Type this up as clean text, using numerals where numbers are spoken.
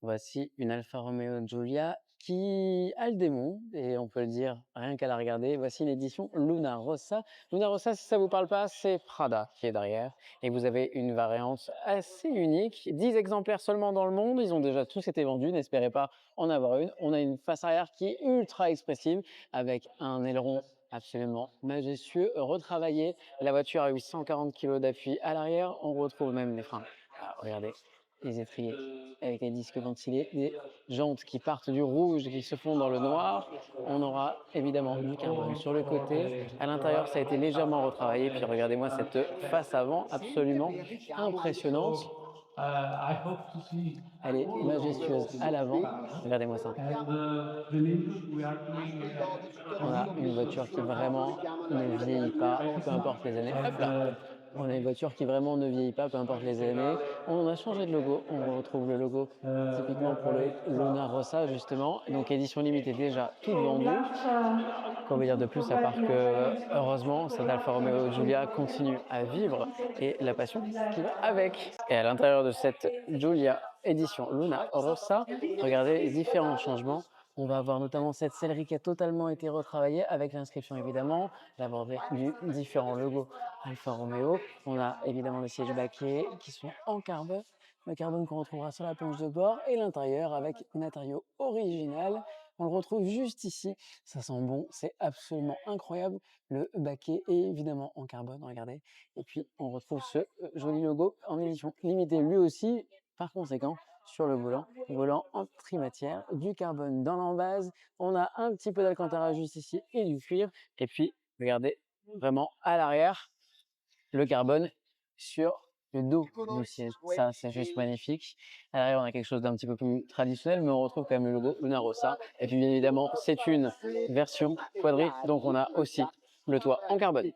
Voici une Alfa Romeo Giulia qui a le démon, et on peut le dire rien qu'à la regarder. Voici l'édition Luna Rossa. Luna Rossa, si ça vous parle pas, c'est Prada qui est derrière. Et vous avez une variante assez unique. 10 exemplaires seulement dans le monde. Ils ont déjà tous été vendus. N'espérez pas en avoir une. On a une face arrière qui est ultra expressive avec un aileron absolument majestueux, retravaillé. La voiture a eu 140 kg d'appui à l'arrière. On retrouve même les freins. Ah, regardez, les étriers avec les disques ventilés, des jantes qui partent du rouge et qui se font dans le noir. On aura évidemment du carbone sur le côté. À l'intérieur, ça a été légèrement retravaillé. Puis regardez-moi cette face avant absolument impressionnante. Elle est majestueuse à l'avant. Regardez-moi ça. On a une voiture qui vraiment ne vieillit pas, peu importe les années. Hop là! On a une voiture qui vraiment ne vieillit pas, peu importe les années. On a changé de logo. On retrouve le logo typiquement pour le Luna Rossa, justement. Donc, édition limitée déjà toute vendue. Qu'on veut dire de plus, à part que, heureusement, cette Alfa Romeo Giulia continue à vivre et la passion qui va avec. Et à l'intérieur de cette Giulia édition Luna Rossa, regardez les différents changements. On va avoir notamment cette sellerie qui a totalement été retravaillée avec l'inscription évidemment, la bordée du différent logo Alfa Romeo. On a évidemment les sièges baquets qui sont en carbone, le carbone qu'on retrouvera sur la planche de bord, et l'intérieur avec matériaux original. On le retrouve juste ici. Ça sent bon, c'est absolument incroyable. Le baquet est évidemment en carbone, regardez. Et puis on retrouve ce joli logo en édition limitée lui aussi. Par conséquent, sur le volant en trimatière, du carbone dans l'embase. On a un petit peu d'alcantara juste ici et du cuir. Et puis, regardez, vraiment à l'arrière, le carbone sur le dos du siège. Ça, c'est juste magnifique. À l'arrière, on a quelque chose d'un petit peu plus traditionnel, mais on retrouve quand même le logo Luna Rossa. Et puis, bien évidemment, c'est une version quadri, donc on a aussi le toit en carbone.